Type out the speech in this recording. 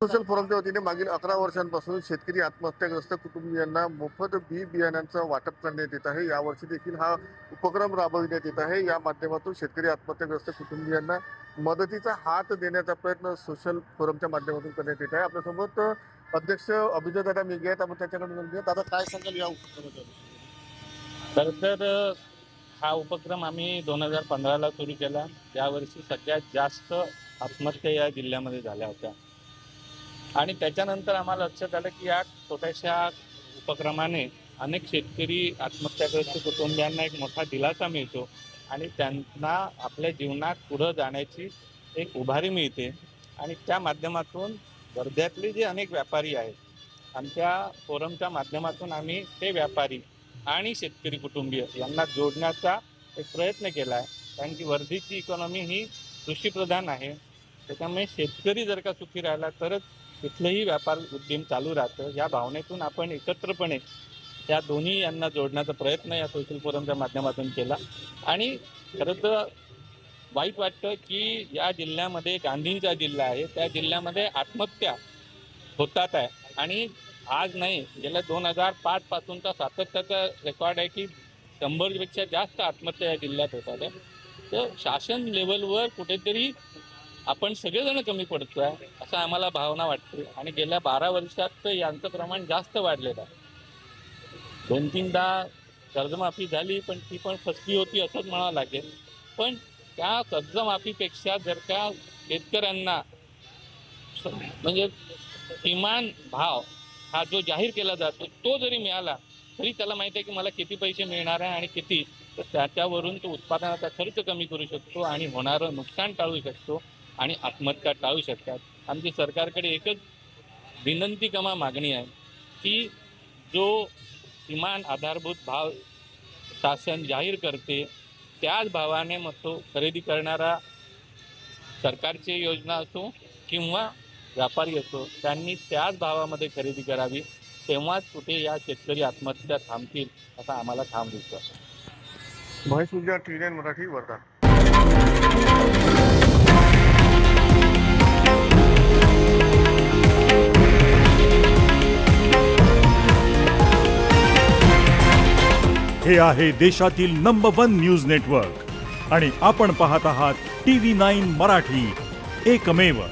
Social फोरमच्या वतीने मागील 11 वर्षांपासून शेतकरी आत्महत्याग्रस्त कुटुंबियांना मोफत बी बियाण्यांचं वाटप करण्यात येत आहे। यावर्षी देखील हा उपक्रम राबविण्यात येत आहे। या माध्यमातून शेतकरी आत्महत्याग्रस्त कुटुंबियांना मदतीचा हात देण्याचा प्रयत्न सोशल फोरमच्या माध्यमातून करण्यात येत आहे। आपल्यासोबत अध्यक्ष अभिजित दादा मेघे आहेत। आपण त्याच्याकडून जाणून घेऊया। दादा, काय सांगाल या उपक्रमाबद्दल? तर हा उपक्रम आम्ही 2015ला सुरू केला। यावर्षी सगळ्यात जास्त आत्महत्या या जिल्ह्यामध्ये झाल्या होत्या आणि त्याच्यानंतर आम्हाला लक्षात आलं की या छोट्याशा उपक्रमाने अनेक शेतकरी आत्महत्याग्रस्त कुटुंबियांना एक मोठा दिलासा मिळतो आणि त्यांना आपल्या जीवनात पुढे जाण्याची एक उभारी मिळते। आणि त्या माध्यमातून वर्ध्यातले जे अनेक व्यापारी आहेत, आमच्या फोरमच्या माध्यमातून आम्ही ते व्यापारी आणि शेतकरी कुटुंबीय यांना जोडण्याचा एक प्रयत्न केला आहे। कारण की वर्धेची इकॉनॉमी ही कृषीप्रधान आहे, त्याच्यामुळे शेतकरी जर का सुखी राहिला तरच कुठलंही व्यापार उद्यम चालू राहतं। या भावनेतून आपण एकत्रपणे या दोन्ही यांना जोडण्याचा प्रयत्न या सोशल फोरमच्या माध्यमातून केला। आणि खरं तर वाईट वाटतं की या जिल्ह्यामध्ये, गांधींचा जिल्हा आहे, त्या जिल्ह्यामध्ये आत्महत्या होतात आहे आणि आज नाही, गेल्या 2005 पासूनचा सातत्याचा रेकॉर्ड आहे की 100पेक्षा जास्त आत्महत्या या जिल्ह्यात होतात आहे। तर शासन लेवलवर कुठेतरी आपण सगळेजण कमी पडतो आहे असं आम्हाला भावना वाटते। आणि गेल्या 12 वर्षात तर यांचं प्रमाण जास्त वाढलेलं आहे। 2-3दा कर्जमाफी झाली, पण ती पण फसवी होती असंच म्हणावं लागेल। पण त्या कर्जमाफीपेक्षा जर का शेतकऱ्यांना म्हणजे किमान भाव हा जो जाहीर केला जातो तो जरी मिळाला तरी त्याला माहिती आहे की मला किती पैसे मिळणार आहे आणि किती, तर त्याच्यावरून तो उत्पादनाचा खर्च कमी करू शकतो आणि होणारं नुकसान टाळू शकतो आणि आत्महत्या टाळू शकतात। आमची सरकारकडे एकच विनंती कमा मागणी आहे की जो किमान आधारभूत भाव शासन जाहीर करते त्याच भावाने मग तो खरेदी करणारा सरकारची योजना असो किंवा व्यापारी असो, त्यांनी त्याच भावामध्ये खरेदी करावी, तेव्हाच कुठे या शेतकरी आत्महत्या थांबतील असा आम्हाला ठाम विश्वास आहे। महेश मुंजा, TVN मराठी, वर्धा। हे आहे देशातील नंबर 1 न्यूज नेटवर्क आणि आपण पाहत आहात TV9 मराठी, एकमेव।